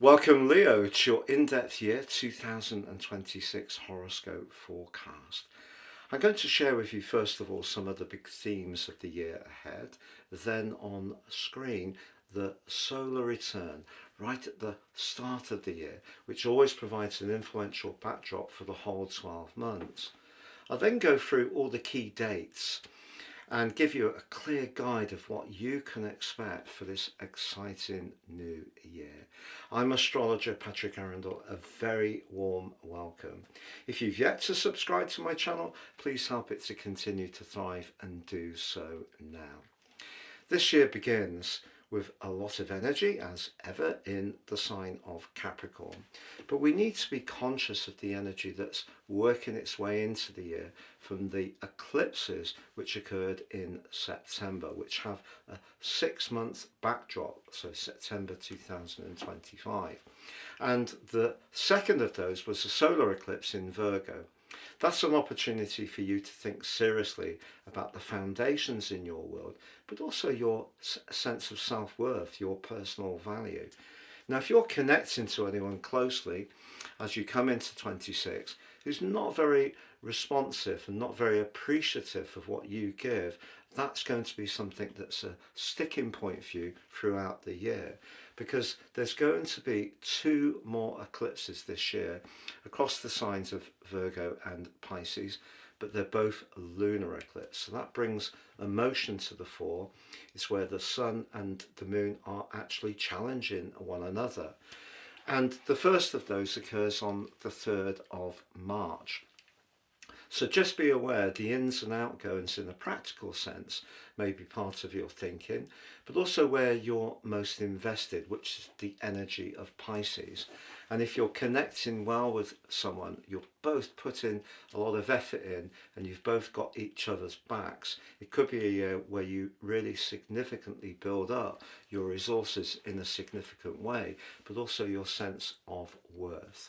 Welcome, Leo, to your in-depth year 2026 horoscope forecast. I'm going to share with you, first of all, some of the big themes of the year ahead. Then on screen, the solar return right at the start of the year, which always provides an influential backdrop for the whole 12 months. I'll then go through all the key dates and give you a clear guide of what you can expect for this exciting new year. I'm astrologer Patrick Arundell. A very warm welcome. If you've yet to subscribe to my channel, please help it to continue to thrive and do so now. This year begins with a lot of energy, as ever, in the sign of Capricorn. But we need to be conscious of the energy that's working its way into the year from the eclipses which occurred in September, which have a 6-month backdrop, so September 2025. And the second of those was the solar eclipse in Virgo. That's an opportunity for you to think seriously about the foundations in your world, but also your sense of self-worth, your personal value. Now, if you're connecting to anyone closely as you come into 26 who's not very responsive and not very appreciative of what you give, that's going to be something that's a sticking point for you throughout the year, because there's going to be 2 more eclipses this year across the signs of Virgo and Pisces, but they're both lunar eclipse. So that brings emotion to the fore. It's where the sun and the moon are actually challenging one another. And the first of those occurs on the 3rd of March. So just be aware the ins and outgoings in a practical sense may be part of your thinking, but also where you're most invested, which is the energy of Pisces. And if you're connecting well with someone, you're both putting a lot of effort in and you've both got each other's backs, it could be a year where you really significantly build up your resources in a significant way, but also your sense of worth.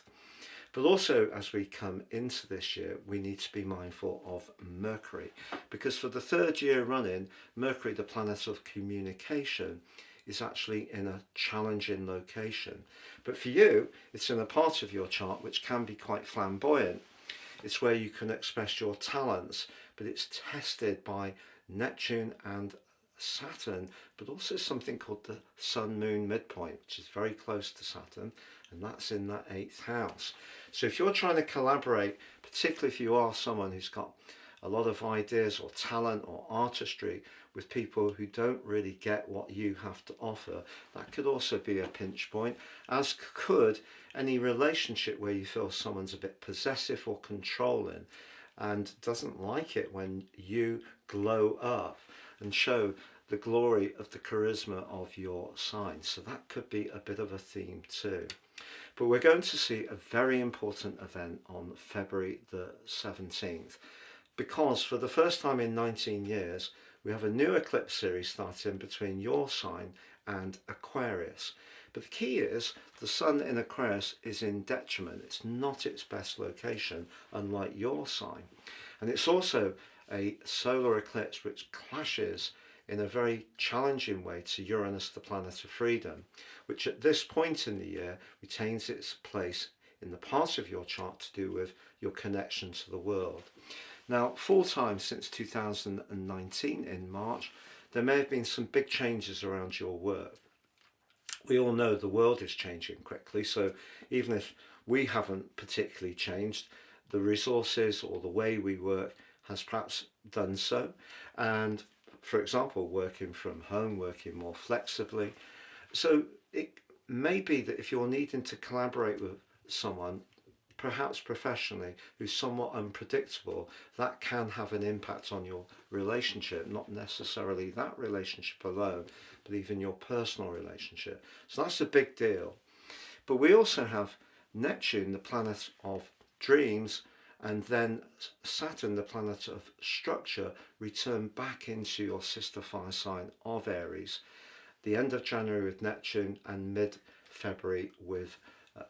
But also, as we come into this year, we need to be mindful of Mercury, because for the 3rd year running, Mercury, the planet of communication, is actually in a challenging location. But for you, it's in a part of your chart which can be quite flamboyant. It's where you can express your talents, but it's tested by Neptune and Saturn, but also something called the Sun-Moon midpoint, which is very close to Saturn, and that's in that 8th house. So if you're trying to collaborate, particularly if you are someone who's got a lot of ideas or talent or artistry with people who don't really get what you have to offer, that could also be a pinch point, as could any relationship where you feel someone's a bit possessive or controlling and doesn't like it when you glow up and show the glory of the charisma of your sign. So that could be a bit of a theme too. But we're going to see a very important event on February the 17th, because for the first time in 19 years, we have a new eclipse series starting between your sign and Aquarius. But the key is the sun in Aquarius is in detriment. It's not its best location, unlike your sign. And it's also a solar eclipse which clashes in a very challenging way to Uranus, the planet of freedom, which at this point in the year retains its place in the part of your chart to do with your connection to the world. Now, full time since 2019 in March, there may have been some big changes around your work. We all know the world is changing quickly, so even if we haven't particularly changed, the resources or the way we work has perhaps done so. And for example, working from home, working more flexibly. So it may be that if you're needing to collaborate with someone, perhaps professionally, who's somewhat unpredictable, that can have an impact on your relationship, not necessarily that relationship alone, but even your personal relationship. So that's a big deal. But we also have Neptune, the planet of dreams, and then Saturn, the planet of structure, return back into your sister fire sign of Aries. The end of January with Neptune and mid-February with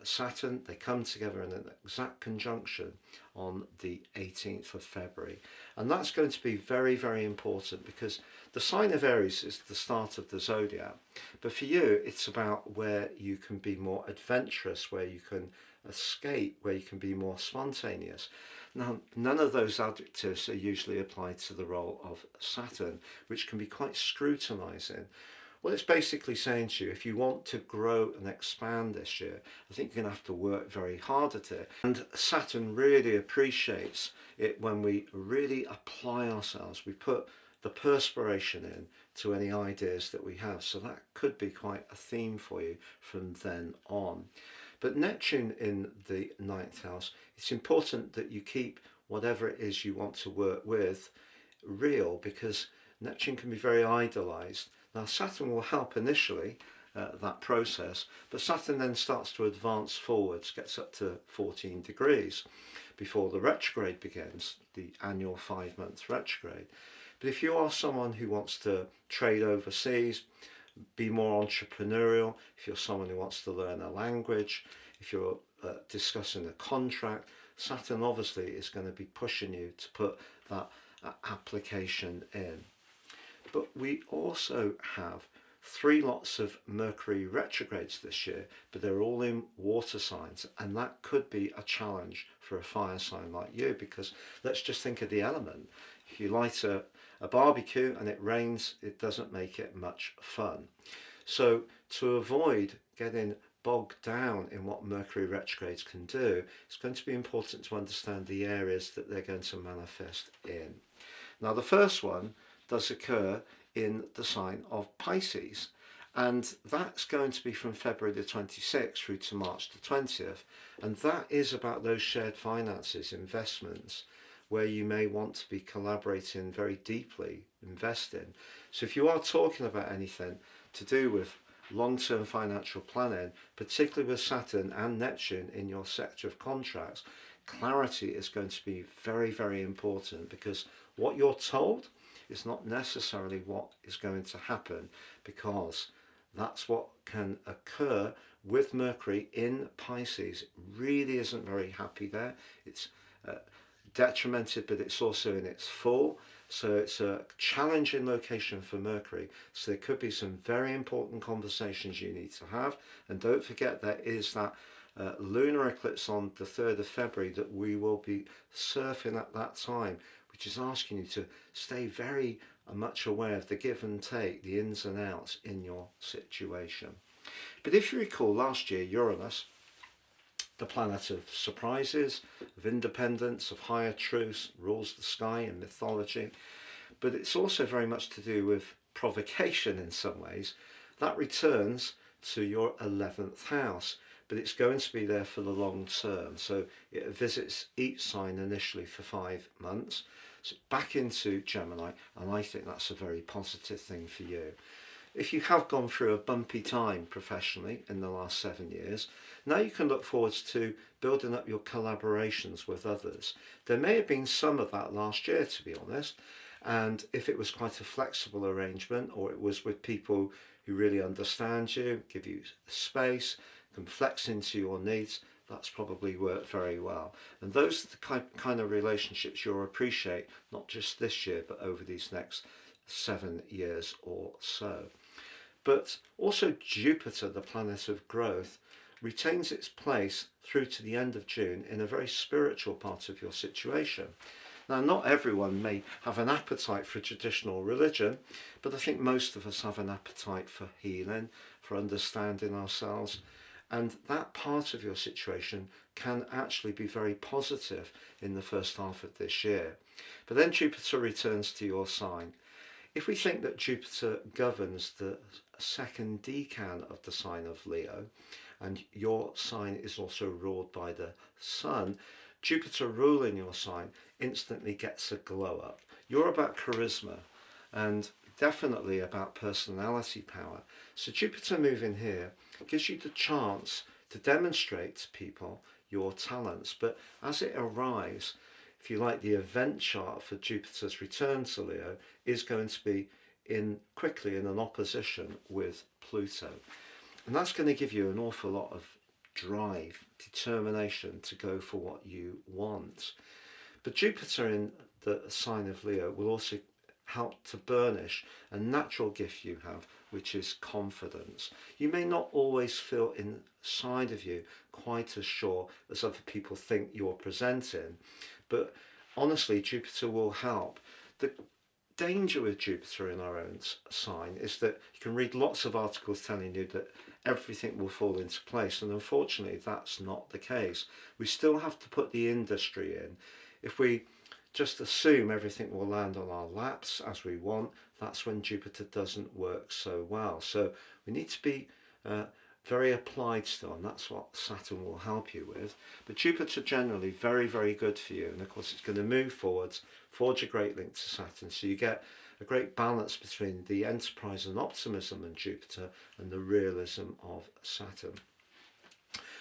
Saturn, they come together in an exact conjunction on the 18th of February. And that's going to be very, very important because the sign of Aries is the start of the zodiac. But for you, it's about where you can be more adventurous, where you can escape, where you can be more spontaneous. Now, none of those adjectives are usually applied to the role of Saturn, which can be quite scrutinizing. Well, it's basically saying to you, if you want to grow and expand this year, I think you're going to have to work very hard at it. And Saturn really appreciates it when we really apply ourselves. We put the perspiration in to any ideas that we have. So that could be quite a theme for you from then on. But Neptune in the ninth house, it's important that you keep whatever it is you want to work with real, because Neptune can be very idolized. Now, Saturn will help initially that process, but Saturn then starts to advance forwards, gets up to 14 degrees before the retrograde begins, the annual 5-month retrograde. But if you are someone who wants to trade overseas, be more entrepreneurial, if you're someone who wants to learn a language, if you're discussing a contract, Saturn obviously is going to be pushing you to put that application in. But we also have 3 lots of Mercury retrogrades this year, but they're all in water signs, and that could be a challenge for a fire sign like you, because let's just think of the element. If you light a barbecue and it rains, it doesn't make it much fun. So to avoid getting bogged down in what Mercury retrogrades can do, it's going to be important to understand the areas that they're going to manifest in. Now, the first one does occur in the sign of Pisces, and that's going to be from February the 26th through to March the 20th, and that is about those shared finances, investments, where you may want to be collaborating very deeply, investing. So if you are talking about anything to do with long-term financial planning, particularly with Saturn and Neptune in your sector of contracts, clarity is going to be very, very important, because what you're told is not necessarily what is going to happen, because that's what can occur with Mercury in Pisces. It really isn't very happy there. It's detrimented, but it's also in its full. So it's a challenging location for Mercury. So there could be some very important conversations you need to have. And don't forget, there is that lunar eclipse on the 3rd of February that we will be surfing at that time, which is asking you to stay very much aware of the give and take, the ins and outs in your situation. But if you recall, last year, Uranus, the planet of surprises, of independence, of higher truths, rules the sky in mythology, but it's also very much to do with provocation in some ways. That returns to your 11th house, but it's going to be there for the long term. So it visits each sign initially for 5 months, so back into Gemini, and I think that's a very positive thing for you. If you have gone through a bumpy time professionally in the last 7 years, now you can look forwards to building up your collaborations with others. There may have been some of that last year, to be honest, and if it was quite a flexible arrangement, or it was with people who really understand you, give you space, can flex into your needs, that's probably worked very well. And those are the kind of relationships you'll appreciate, not just this year, but over these next 7 years or so. But also Jupiter, the planet of growth, retains its place through to the end of June in a very spiritual part of your situation. Now, not everyone may have an appetite for traditional religion, but I think most of us have an appetite for healing, for understanding ourselves, and that part of your situation can actually be very positive in the first half of this year. But then Jupiter returns to your sign. If we think that Jupiter governs the second decan of the sign of Leo, and your sign is also ruled by the Sun, Jupiter ruling your sign instantly gets a glow up. You're about charisma and definitely about personality power. So Jupiter moving here gives you the chance to demonstrate to people your talents. But as it arrives, if you like, the event chart for Jupiter's return to Leo is going to be quickly in an opposition with Pluto. And that's going to give you an awful lot of drive, determination to go for what you want. But Jupiter in the sign of Leo will also help to burnish a natural gift you have, which is confidence. You may not always feel inside of you quite as sure as other people think you're presenting, but honestly, Jupiter will help. The danger with Jupiter in our own sign is that you can read lots of articles telling you that everything will fall into place, and unfortunately that's not the case. We still have to put the industry in. If we just assume everything will land on our laps as we want, that's when Jupiter doesn't work so well. So we need to be very applied still, and that's what Saturn will help you with. But Jupiter generally very, very good for you, and of course it's going to move forwards, forge a great link to Saturn, so you get a great balance between the enterprise and optimism in Jupiter and the realism of Saturn.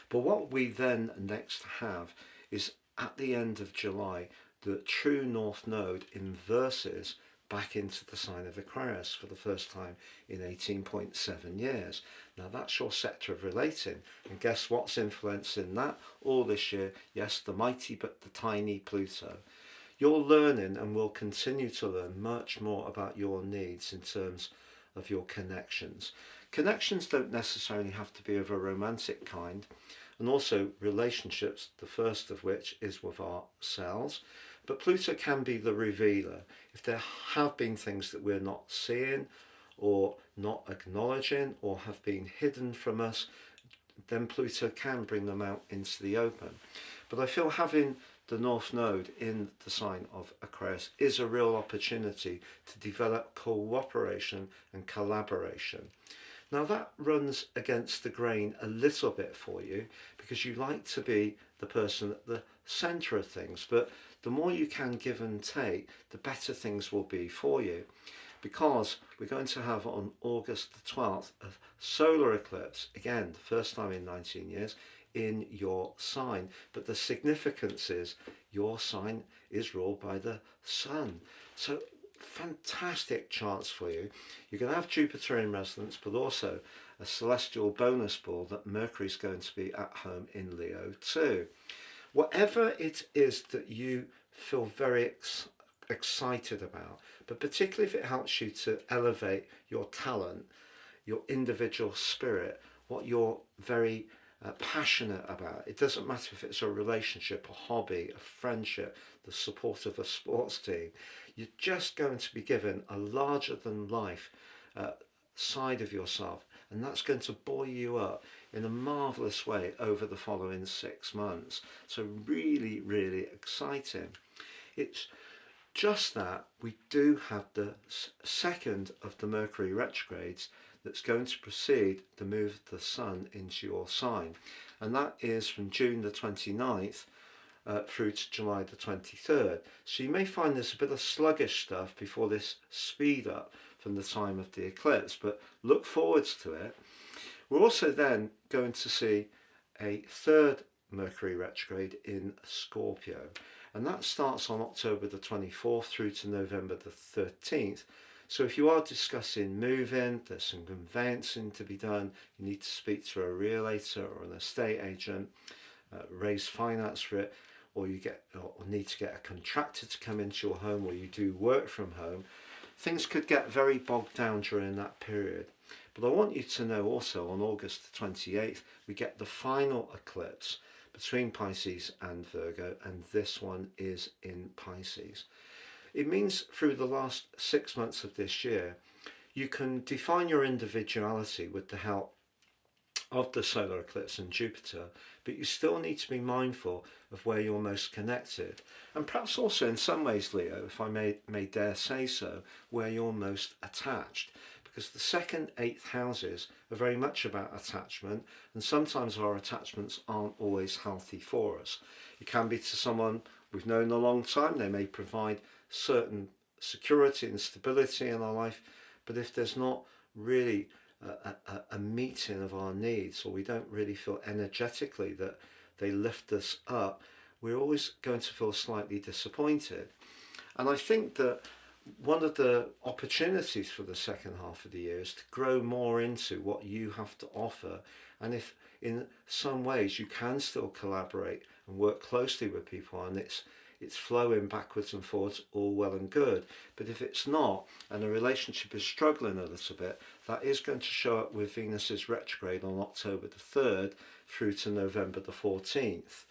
But what we then next have is at the end of July, the true North Node inverses back into the sign of Aquarius for the first time in 18.7 years. Now that's your sector of relating, and guess what's influencing that all this year? Yes, the mighty but the tiny Pluto. You're learning and will continue to learn much more about your needs in terms of your connections. Connections don't necessarily have to be of a romantic kind, and also relationships, the first of which is with ourselves. But Pluto can be the revealer. If there have been things that we're not seeing or not acknowledging or have been hidden from us, then Pluto can bring them out into the open. But I feel having the North Node in the sign of Aquarius is a real opportunity to develop cooperation and collaboration. Now that runs against the grain a little bit for you because you like to be the person at the centre of things, but the more you can give and take, the better things will be for you, because we're going to have on August the 12th a solar eclipse, again the first time in 19 years, in your sign. But the significance is your sign is ruled by the sun, so fantastic chance for you. You're going to have Jupiter in resonance, but also a celestial bonus ball that Mercury's going to be at home in Leo too. Whatever it is that you feel very excited about, but particularly if it helps you to elevate your talent, your individual spirit, what you're very passionate about. It doesn't matter if it's a relationship, a hobby, a friendship, the support of a sports team. You're just going to be given a larger than life side of yourself, and that's going to buoy you up in a marvellous way over the following 6 months. So really, really exciting. It's just that we do have the second of the Mercury retrogrades that's going to precede the move of the Sun into your sign, and that is from June the 29th through to July the 23rd. So you may find there's a bit of sluggish stuff before this speed up from the time of the eclipse, but look forwards to it. We're also then going to see a third Mercury retrograde in Scorpio, and that starts on October the 24th through to November the 13th. So if you are discussing moving, there's some conveyancing to be done, you need to speak to a realtor or an estate agent, raise finance for it, or you need to get a contractor to come into your home, or you do work from home, things could get very bogged down during that period. But I want you to know also on August the 28th, we get the final eclipse between Pisces and Virgo, and this one is in Pisces. It means through the last 6 months of this year, you can define your individuality with the help of the solar eclipse and Jupiter, but you still need to be mindful of where you're most connected, and perhaps also in some ways, Leo, if I may dare say so, where you're most attached, because the second, 8th houses are very much about attachment, and sometimes our attachments aren't always healthy for us. It can be to someone we've known a long time. They may provide certain security and stability in our life, but if there's not really a meeting of our needs, or we don't really feel energetically that they lift us up, we're always going to feel slightly disappointed. And I think that one of the opportunities for the second half of the year is to grow more into what you have to offer. And if in some ways you can still collaborate and work closely with people, and it's flowing backwards and forwards, all well and good. But if it's not, and the relationship is struggling a little bit, that is going to show up with Venus's retrograde on October the 3rd through to November the 14th.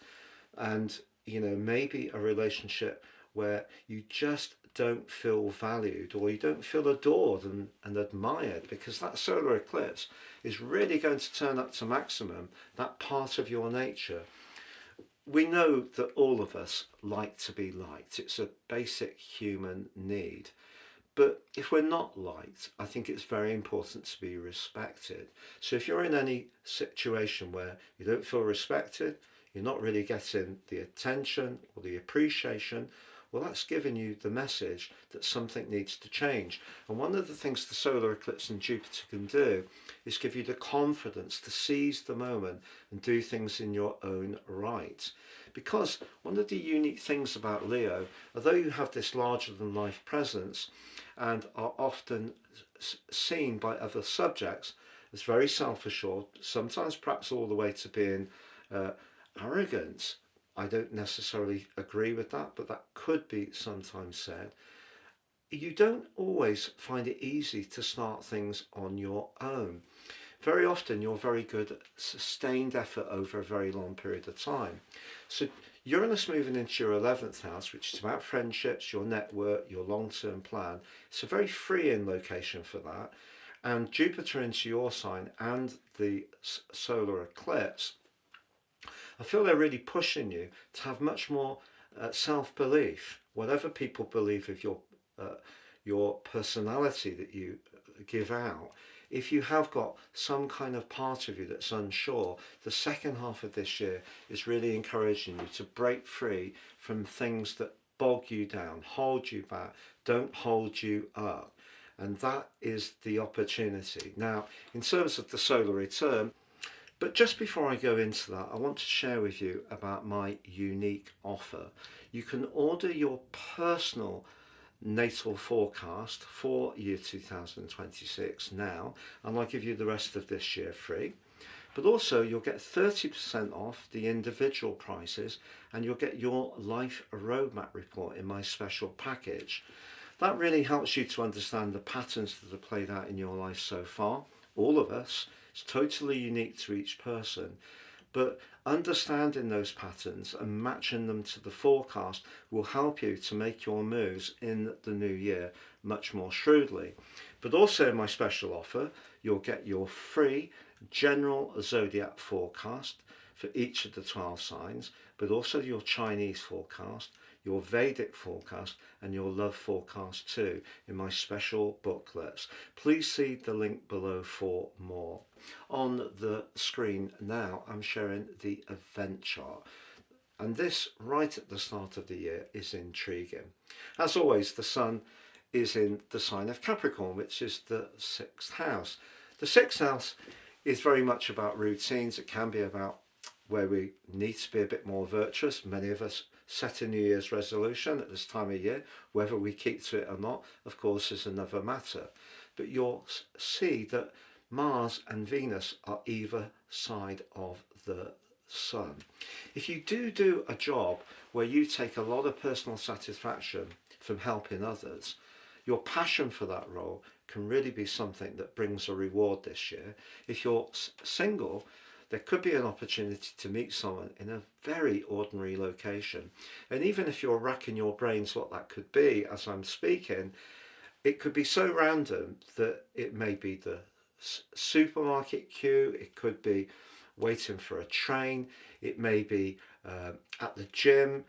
And, maybe a relationship where you just don't feel valued, or you don't feel adored and admired, because that solar eclipse is really going to turn up to maximum that part of your nature. We know that all of us like to be liked. It's a basic human need. But if we're not liked, I think it's very important to be respected. So if you're in any situation where you don't feel respected, you're not really getting the attention or the appreciation, well, that's giving you the message that something needs to change. And one of the things the solar eclipse and Jupiter can do is give you the confidence to seize the moment and do things in your own right. Because one of the unique things about Leo, although you have this larger than life presence and are often seen by other subjects as very self-assured, sometimes perhaps all the way to being arrogant. I don't necessarily agree with that, but that could be sometimes said. You don't always find it easy to start things on your own. Very often you're very good at sustained effort over a very long period of time. So Uranus moving into your 11th house, which is about friendships, your network, your long-term plan, it's a very freeing location for that. And Jupiter into your sign and the solar eclipse, I feel they're really pushing you to have much more self-belief. Whatever people believe of your personality that you give out, if you have got some kind of part of you that's unsure, the second half of this year is really encouraging you to break free from things that bog you down, hold you back, don't hold you up. And that is the opportunity. Now, in terms of the solar return, but just before I go into that, I want to share with you about my unique offer. You can order your personal natal forecast for year 2026 now, and I'll give you the rest of this year free. But also you'll get 30% off the individual prices, and you'll get your life roadmap report in my special package. That really helps you to understand the patterns that have played out in your life so far, all of us. It's totally unique to each person, but understanding those patterns and matching them to the forecast will help you to make your moves in the new year much more shrewdly. But also in my special offer, you'll get your free general zodiac forecast for each of the 12 signs, but also your Chinese forecast, your Vedic forecast, and your love forecast too in my special booklets. Please see the link below for more. On the screen now, I'm sharing the event chart. And this, right at the start of the year, is intriguing. As always, the sun is in the sign of Capricorn, which is the 6th house. The 6th house is very much about routines. It can be about where we need to be a bit more virtuous. Many of us set a New Year's resolution at this time of year. Whether we keep to it or not, of course, is another matter. But you'll see that Mars and Venus are either side of the Sun. If you do a job where you take a lot of personal satisfaction from helping others, your passion for that role can really be something that brings a reward this year. If you're single, there could be an opportunity to meet someone in a very ordinary location. And even if you're racking your brains what that could be as I'm speaking, it could be so random that it may be the supermarket queue, it could be waiting for a train, it may be at the gym,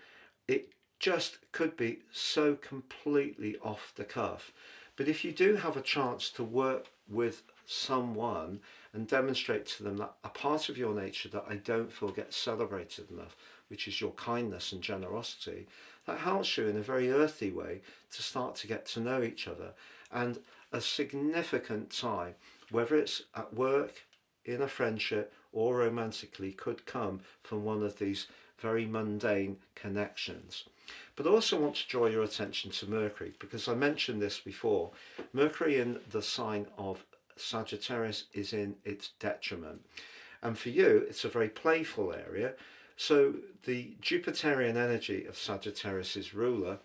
it just could be so completely off the cuff. But if you do have a chance to work with someone and demonstrate to them that a part of your nature that I don't feel gets celebrated enough, which is your kindness and generosity, that helps you in a very earthy way to start to get to know each other. And a significant time, whether it's at work, in a friendship, or romantically, could come from one of these very mundane connections. But I also want to draw your attention to Mercury, because I mentioned this before. Mercury in the sign of Sagittarius is in its detriment. And for you, it's a very playful area. So the Jupiterian energy of Sagittarius's ruler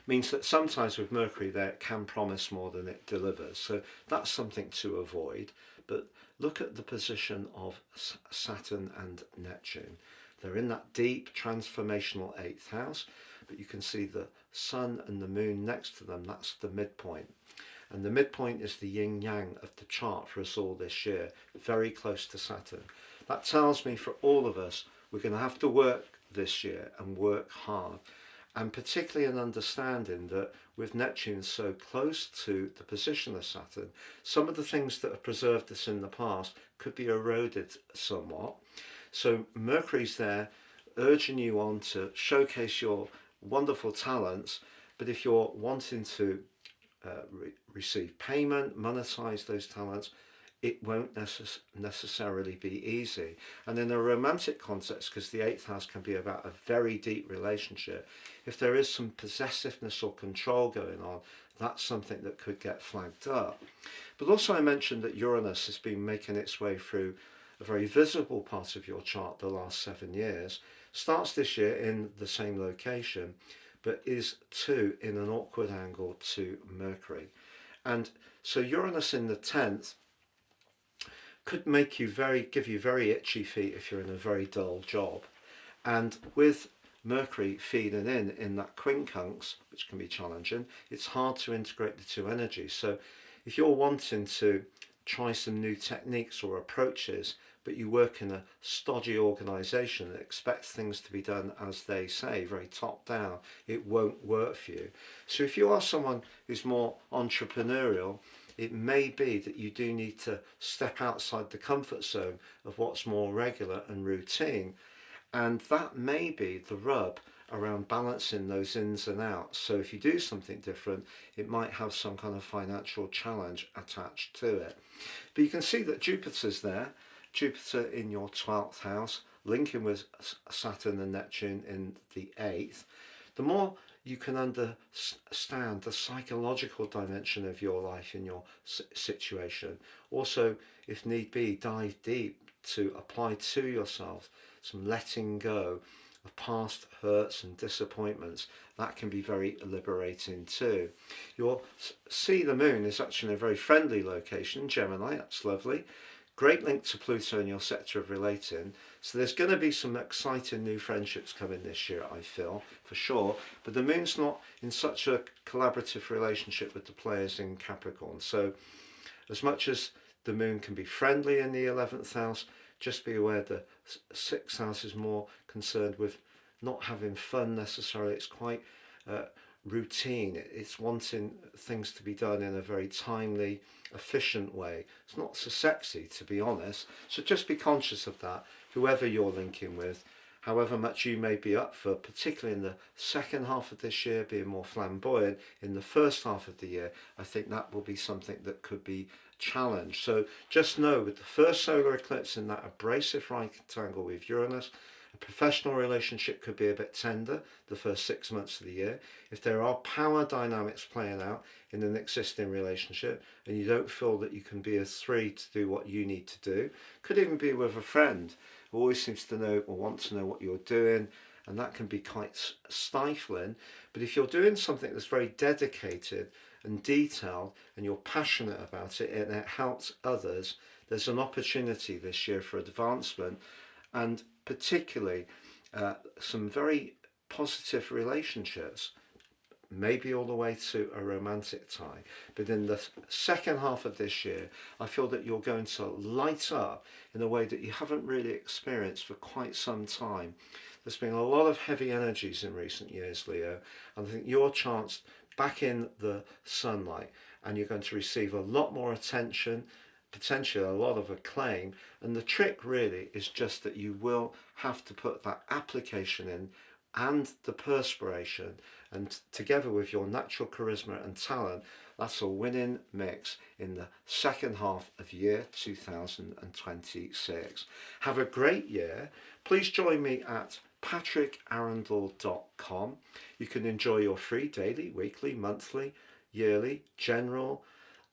means that sometimes with Mercury there it can promise more than it delivers. So that's something to avoid. But look at the position of Saturn and Neptune. They're in that deep transformational 8th house, but you can see the Sun and the Moon next to them. That's the midpoint. And the midpoint is the yin-yang of the chart for us all this year, very close to Saturn. That tells me for all of us, we're going to have to work this year and work hard. And particularly in understanding that with Neptune so close to the position of Saturn, some of the things that have preserved us in the past could be eroded somewhat. So Mercury's there urging you on to showcase your wonderful talents, but if you're wanting to receive payment, monetize those talents, it won't necessarily be easy. And in a romantic context, because the 8th house can be about a very deep relationship, if there is some possessiveness or control going on, that's something that could get flagged up. But also I mentioned that Uranus has been making its way through a very visible part of your chart the last 7 years, starts this year in the same location, but is too in an awkward angle to Mercury. And so Uranus in the 10th could make you give you very itchy feet if you're in a very dull job. And with Mercury feeding in that quincunx, which can be challenging, it's hard to integrate the two energies. So if you're wanting to try some new techniques or approaches, but you work in a stodgy organisation that expects things to be done as they say, very top down, it won't work for you. So if you are someone who's more entrepreneurial, it may be that you do need to step outside the comfort zone of what's more regular and routine. And that may be the rub around balancing those ins and outs. So if you do something different, it might have some kind of financial challenge attached to it. But you can see that Jupiter's there, Jupiter in your 12th house, linking with Saturn and Neptune in the 8th. The more you can understand the psychological dimension of your life in your situation. Also, if need be, dive deep to apply to yourself some letting go of past hurts and disappointments. That can be very liberating too. You'll see the moon is actually in a very friendly location, Gemini, that's lovely. Great link to Pluto in your sector of relating. So there's going to be some exciting new friendships coming this year, I feel, for sure. But the moon's not in such a collaborative relationship with the players in Capricorn. So as much as the moon can be friendly in the 11th house, just be aware the 6th house is more concerned with not having fun necessarily. It's quite routine. It's wanting things to be done in a very timely, efficient way. It's not so sexy, to be honest. So just be conscious of that, whoever you're linking with, however much you may be up for, particularly in the second half of this year, being more flamboyant. In the first half of the year, I think that will be something that could be challenged. So just know, with the first solar eclipse in that abrasive right angle with Uranus, a professional relationship could be a bit tender the first 6 months of the year. If there are power dynamics playing out in an existing relationship and you don't feel that you can be as free to do what you need to do, could even be with a friend who always seems to know or want to know what you're doing, and that can be quite stifling. But if you're doing something that's very dedicated and detailed and you're passionate about it and it helps others, there's an opportunity this year for advancement, and particularly some very positive relationships, maybe all the way to a romantic tie. But in the second half of this year, I feel that you're going to light up in a way that you haven't really experienced for quite some time. There's been a lot of heavy energies in recent years, Leo, and I think your chance back in the sunlight, and you're going to receive a lot more attention, potentially a lot of acclaim. And the trick really is just that you will have to put that application in and the perspiration, and together with your natural charisma and talent, that's a winning mix in the second half of year 2026. Have a great year. Please join me at patrickarundell.com. You can enjoy your free daily, weekly, monthly, yearly, general,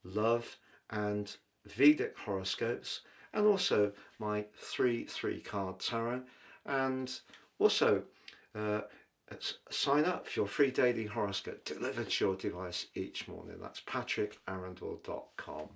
love and Vedic horoscopes, and also my 3 card tarot, and also sign up for your free daily horoscope delivered to your device each morning. That's patrickarundell.com.